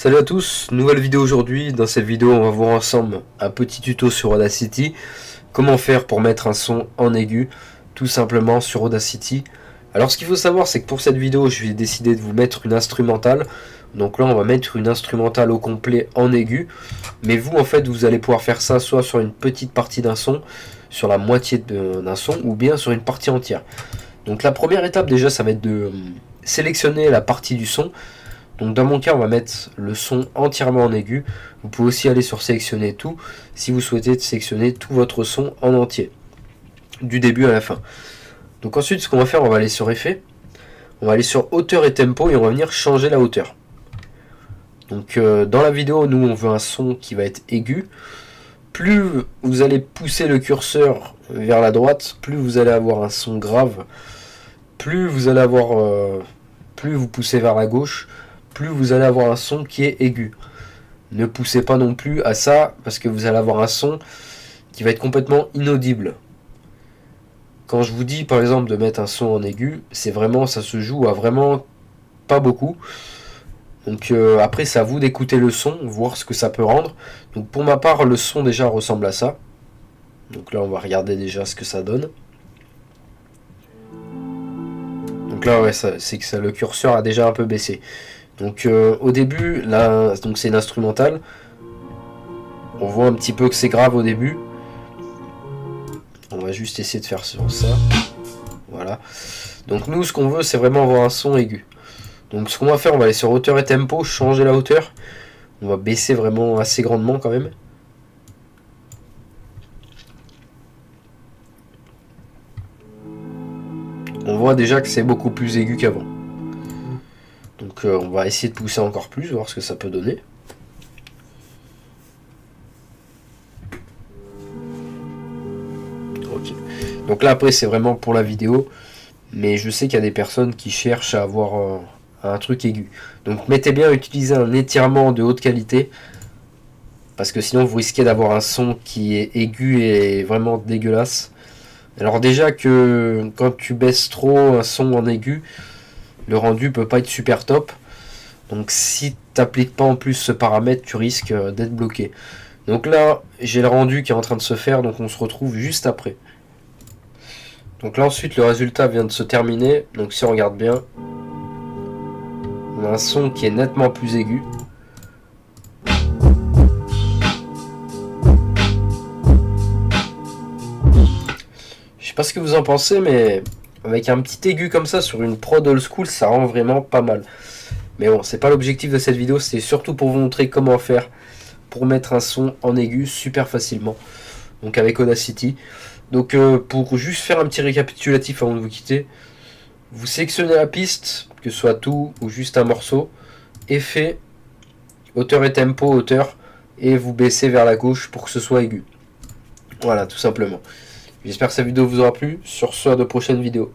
Salut à tous, nouvelle vidéo aujourd'hui. Dans cette vidéo on va voir ensemble un petit tuto sur Audacity. Comment faire pour mettre un son en aigu tout simplement sur Audacity. Alors ce qu'il faut savoir, c'est que pour cette vidéo je vais décider de vous mettre une instrumentale. Donc là on va mettre une instrumentale au complet en aigu. Mais vous en fait vous allez pouvoir faire ça soit sur une petite partie d'un son, sur la moitié d'un son, ou bien sur une partie entière. Donc la première étape déjà ça va être de sélectionner la partie du son. Donc dans mon cas on va mettre le son entièrement en aigu. Vous pouvez aussi aller sur sélectionner tout si vous souhaitez sélectionner tout votre son en entier, du début à la fin. Donc ensuite ce qu'on va faire, on va aller sur effet, on va aller sur hauteur et tempo et on va venir changer la hauteur. Donc dans la vidéo nous on veut un son qui va être aigu. Plus vous allez pousser le curseur vers la droite, plus vous allez avoir un son grave. Plus vous allez avoir plus vous poussez vers la gauche, plus vous allez avoir un son qui est aigu. Ne poussez pas non plus à ça, parce que vous allez avoir un son qui va être complètement inaudible. Quand je vous dis par exemple de mettre un son en aigu, c'est vraiment, ça se joue à vraiment pas beaucoup. Donc après c'est à vous d'écouter le son, voir ce que ça peut rendre. Donc pour ma part le son déjà ressemble à ça. Donc là on va regarder déjà ce que ça donne. Donc là ouais, c'est que ça, le curseur a déjà un peu baissé. Donc au début, là, donc c'est une instrumentale. On voit un petit peu que c'est grave au début. On va juste essayer de faire sur ça. Voilà. Donc nous, ce qu'on veut, c'est vraiment avoir un son aigu. Donc ce qu'on va faire, on va aller sur hauteur et tempo, changer la hauteur. On va baisser vraiment assez grandement quand même. On voit déjà que c'est beaucoup plus aigu qu'avant. Donc on va essayer de pousser encore plus, voir ce que ça peut donner. Ok. Donc là après c'est vraiment pour la vidéo, mais je sais qu'il y a des personnes qui cherchent à avoir un truc aigu. Donc mettez bien à utiliser un étirement de haute qualité, parce que sinon vous risquez d'avoir un son qui est aigu et vraiment dégueulasse. Alors déjà que quand tu baisses trop un son en aigu, le rendu peut pas être super top. Donc si tu n'appliques pas en plus ce paramètre, tu risques d'être bloqué. Donc là, j'ai le rendu qui est en train de se faire, donc on se retrouve juste après. Donc là ensuite, le résultat vient de se terminer. Donc si on regarde bien, on a un son qui est nettement plus aigu. Je sais pas ce que vous en pensez, mais avec un petit aigu comme ça sur une prod old school, ça rend vraiment pas mal. Mais bon, c'est pas l'objectif de cette vidéo, c'est surtout pour vous montrer comment faire pour mettre un son en aigu super facilement. Donc avec Audacity. Donc pour juste faire un petit récapitulatif avant de vous quitter, vous sélectionnez la piste, que ce soit tout ou juste un morceau, effet, hauteur et tempo, hauteur, et vous baissez vers la gauche pour que ce soit aigu. Voilà, tout simplement. J'espère que cette vidéo vous aura plu. Sur ce, à de prochaines vidéos.